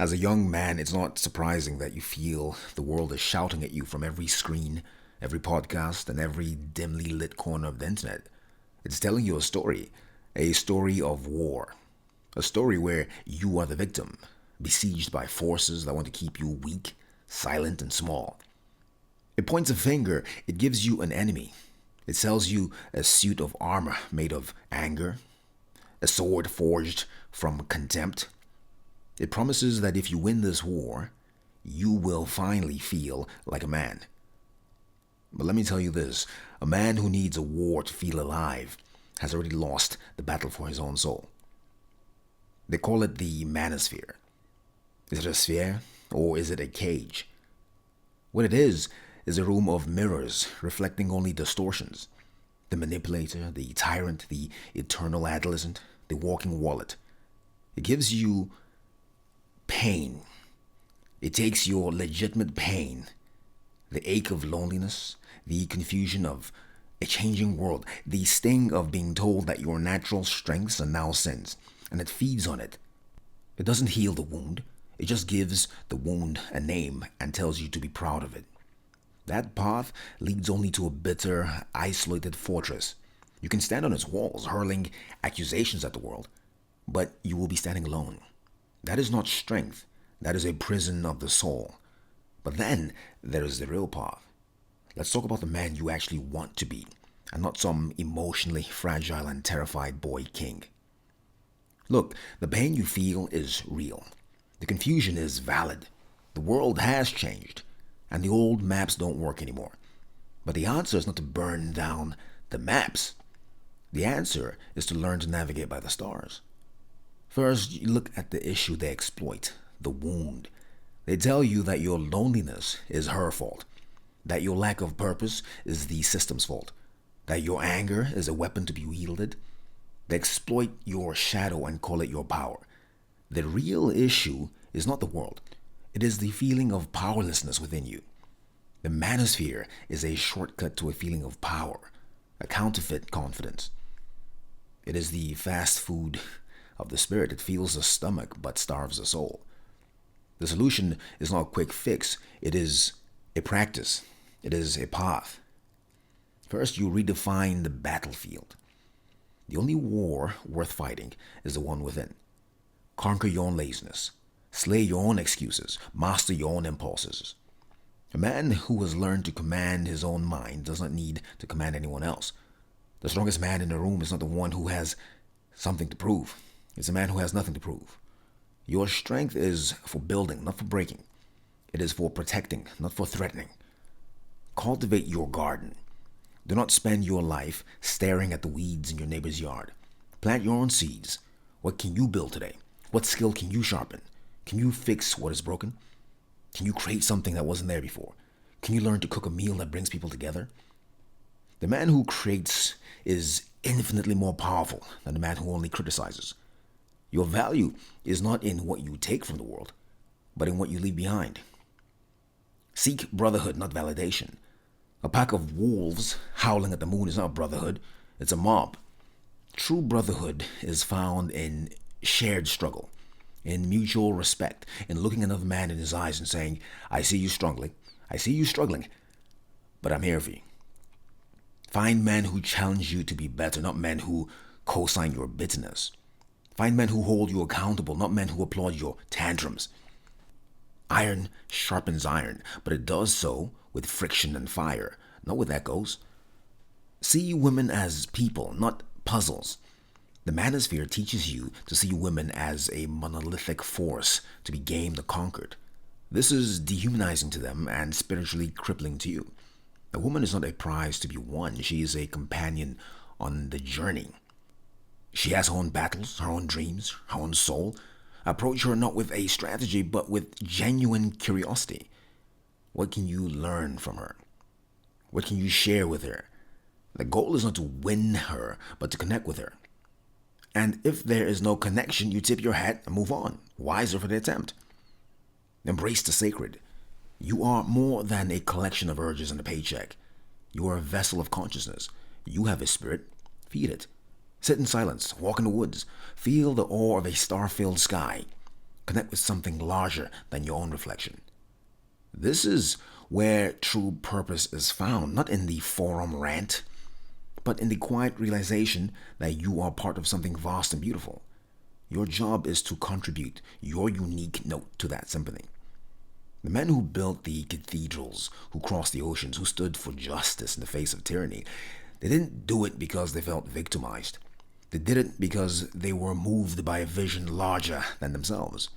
As a young man, it's not surprising that you feel the world is shouting at you from every screen, every podcast, and every dimly lit corner of the internet. It's telling you a story of war, a story where you are the victim, besieged by forces that want to keep you weak, silent, and small. It points a finger, it gives you an enemy. It sells you a suit of armor made of anger, a sword forged from contempt. It promises that if you win this war, you will finally feel like a man. But let me tell you this, a man who needs a war to feel alive has already lost the battle for his own soul. They call it the Manosphere. Is it a sphere or is it a cage? What it is a room of mirrors reflecting only distortions. The manipulator, the tyrant, the eternal adolescent, the walking wallet. It gives you pain. It takes your legitimate pain, the ache of loneliness, the confusion of a changing world, the sting of being told that your natural strengths are now sins, and it feeds on it. It doesn't heal the wound, it just gives the wound a name and tells you to be proud of it. That path leads only to a bitter, isolated fortress. You can stand on its walls, hurling accusations at the world, but you will be standing alone. That is not strength, that is a prison of the soul. But then there is the real path. Let's talk about the man you actually want to be, and not some emotionally fragile and terrified boy king. Look, the pain you feel is real. The confusion is valid. The world has changed, and the old maps don't work anymore. But the answer is not to burn down the maps. The answer is to learn to navigate by the stars. First, you look at the issue they exploit, the wound. They tell you that your loneliness is her fault, that your lack of purpose is the system's fault, that your anger is a weapon to be wielded. They exploit your shadow and call it your power. The real issue is not the world. It is the feeling of powerlessness within you. The manosphere is a shortcut to a feeling of power, a counterfeit confidence. It is the fast food of the spirit. It fills the stomach but starves the soul. The solution is not a quick fix. It is a practice. It is a path. First, you redefine the battlefield. The only war worth fighting is the one within. Conquer your own laziness. Slay your own excuses. Master your own impulses. A man who has learned to command his own mind does not need to command anyone else. The strongest man in the room is not the one who has something to prove. It's a man who has nothing to prove. Your strength is for building, not for breaking. It is for protecting, not for threatening. Cultivate your garden. Do not spend your life staring at the weeds in your neighbor's yard. Plant your own seeds. What can you build today? What skill can you sharpen? Can you fix what is broken? Can you create something that wasn't there before? Can you learn to cook a meal that brings people together? The man who creates is infinitely more powerful than the man who only criticizes. Your value is not in what you take from the world, but in what you leave behind. Seek brotherhood, not validation. A pack of wolves howling at the moon is not brotherhood, it's a mob. True brotherhood is found in shared struggle, in mutual respect, in looking another man in his eyes and saying, I see you struggling, but I'm here for you. Find men who challenge you to be better, not men who co-sign your bitterness. Find men who hold you accountable, not men who applaud your tantrums. Iron sharpens iron, but it does so with friction and fire, not with echoes. See women as people, not puzzles. The manosphere teaches you to see women as a monolithic force to be gamed or conquered. This is dehumanizing to them and spiritually crippling to you. A woman is not a prize to be won. She is a companion on the journey. She has her own battles, her own dreams, her own soul. Approach her not with a strategy, but with genuine curiosity. What can you learn from her? What can you share with her? The goal is not to win her, but to connect with her. And if there is no connection, you tip your hat and move on. Wiser for the attempt. Embrace the sacred. You are more than a collection of urges and a paycheck. You are a vessel of consciousness. You have a spirit. Feed it. Sit in silence. Walk in the woods. Feel the awe of a star-filled sky. Connect with something larger than your own reflection. This is where true purpose is found, not in the forum rant, but in the quiet realization that you are part of something vast and beautiful. Your job is to contribute your unique note to that symphony. The men who built the cathedrals, who crossed the oceans, who stood for justice in the face of tyranny, they didn't do it because they felt victimized. They did it because they were moved by a vision larger than themselves.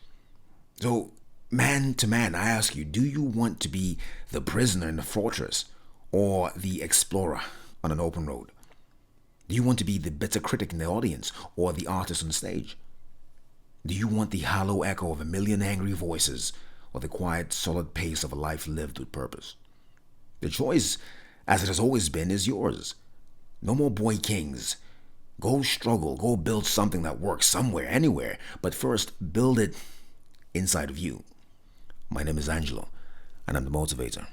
So, man to man, I ask you, do you want to be the prisoner in the fortress or the explorer on an open road? Do you want to be the bitter critic in the audience or the artist on stage? Do you want the hollow echo of a million angry voices or the quiet, solid pace of a life lived with purpose? The choice, as it has always been, is yours. No more boy kings. Go struggle, go build something that works somewhere, anywhere, but first build it inside of you. My name is Angelo, and I'm the motivator.